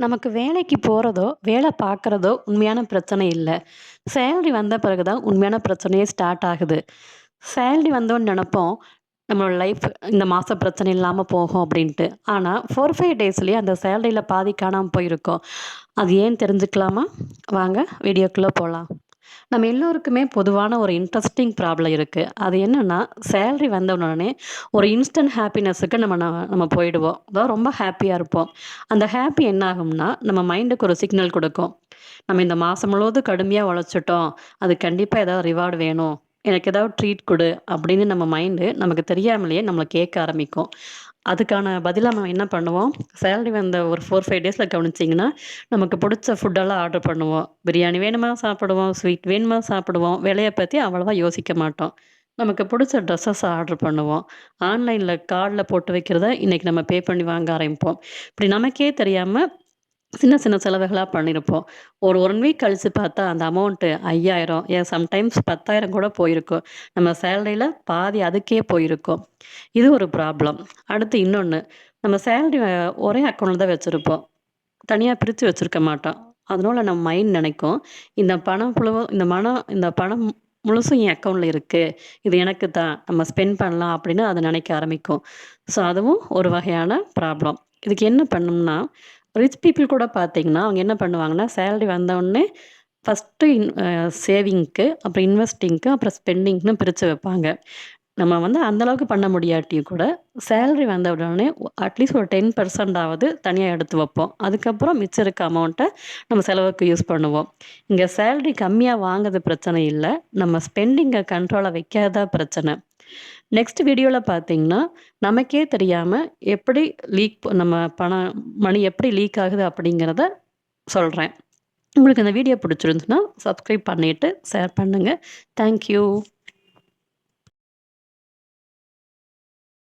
நமக்கு வேலைக்கு போறதோ, வேலை பார்க்குறதோ உண்மையான பிரச்சனை இல்ல. சேலரி வந்த பிறகு தான் உண்மையான பிரச்சனையே ஸ்டார்ட் ஆகுது. சேலரி வந்தோனே நெனப்போம், நம்மளோட லைஃப் இந்த மாசம் பிரச்சனை இல்லாம போகும் அப்டின்ட்டு. ஆனா 4, 5 டேஸ்லயே அந்த சேலரில பாதி காணாம போயிருக்கும். அது ஏன் தெரிஞ்சுக்கலாமா? வாங்க வீடியோக்குள்ள போலாம். நம்ம எல்லோருக்குமே பொதுவான ஒரு இன்ட்ரஸ்டிங் ப்ராப்ளம் இருக்கு. அது என்னன்னா, சேலரி வந்த உடனே ஒரு இன்ஸ்டன்ட் ஹாப்பினஸ்ஸுக்கு நம்ம போயிடுவோம். அதாவது ரொம்ப ஹாப்பியா இருப்போம். அந்த ஹாப்பி என்ன ஆகும்னா, நம்ம மைண்டுக்கு ஒரு சிக்னல் குடுக்கும். நம்ம இந்த மாசம் முழுவதும் கடுமையா உழைச்சுட்டோம். அது கண்டிப்பா ஏதாவது ரிவார்ட் வேணும். எனக்கு ஏதாவது ட்ரீட் குடு அப்படின்னு நம்ம மைண்டு நமக்கு தெரியாமலேயே நம்மள கேட்க ஆரம்பிக்கும். அதுக்கான பதிலா நம்ம என்ன பண்ணுவோம், சேலரி வந்த ஒரு 4, 5 டேஸ்ல கவனிச்சீங்கன்னா, நமக்கு புடிச்ச ஃபுட்டெல்லாம் ஆர்டர் பண்ணுவோம். பிரியாணி வேணுமா சாப்பிடுவோம், ஸ்வீட் வேணுமா சாப்பிடுவோம். விலைய பத்தி அவ்வளவா யோசிக்க மாட்டோம். நமக்கு புடிச்ச ட்ரெஸ்ஸஸ் ஆர்டர் பண்ணுவோம். ஆன்லைன்ல கார்ட்ல போட்டு வைக்கிறத இன்னைக்கு நம்ம பே பண்ணி வாங்க ஆரம்பிப்போம். இப்படி நமக்கே தெரியாம சின்ன சின்ன செலவுகளா பண்ணியிருப்போம். ஒரு 1 வீக் கழிச்சு பார்த்தா அந்த அமௌண்ட்டு 5,000 ஏன் சம்டைம்ஸ் 10,000 கூட போயிருக்கும். நம்ம சேலரில பாதி அதுக்கே போயிருக்கும். இது ஒரு ப்ராப்ளம். அடுத்து இன்னொன்னு, நம்ம சேலரி ஒரே அக்கவுண்ட்ல தான் வச்சிருப்போம். தனியா பிரிச்சு வச்சிருக்க மாட்டோம். அதனால நம்ம மைண்ட் நெனைக்கும், இந்த பணம் முழுசும் என் அக்கவுண்ட்ல இருக்கு. இது எனக்கு தான். நம்ம ஸ்பெண்ட் பண்ணலாம் அப்படின்னு அது நெனைக்க ஆரம்பிக்கும். ஸோ அதுவும் ஒரு வகையான ப்ராப்ளம். இதுக்கு என்ன பண்ணணும்னா, ரிச் பீப்பிள் கூட பார்த்தீங்கன்னா, அவங்க என்ன பண்ணுவாங்கன்னா, சேலரி வந்தவுடனே ஃபர்ஸ்ட்டு சேவிங்க்கு, அப்புறம் இன்வெஸ்டிங்க்கு, அப்புறம் ஸ்பெண்டிங்ன்னு பிரிச்சு வைப்பாங்க. நம்ம வந்து அந்த அளவுக்கு பண்ண முடியாட்டியும் கூட, சேலரி வந்த உடனே அட்லீஸ்ட் ஒரு 10% ஆவது தனியா எடுத்து வைப்போம். அதுக்கப்புறம் மிச்சம் இருக்க அமௌண்ட்ட நம்ம செலவுக்கு யூஸ் பண்ணுவோம். இங்க சேலரி கம்மியா வாங்குறது பிரச்சனை இல்ல. நம்ம ஸ்பெண்டிங்க கண்ட்ரோலா வைக்காதது தான் பிரச்சனை. நெக்ஸ்ட் வீடியோல பார்த்தீங்கன்னா, நமக்கே தெரியாம எப்படி நம்ம மணி எப்படி லீக் ஆகுது அப்படிங்கிறத சொல்றேன். உங்களுக்கு இந்த வீடியோ பிடிச்சிருந்துச்சுன்னா, சப்ஸ்கிரைப் பண்ணிட்டு ஷேர் பண்ணுங்க. Thank you.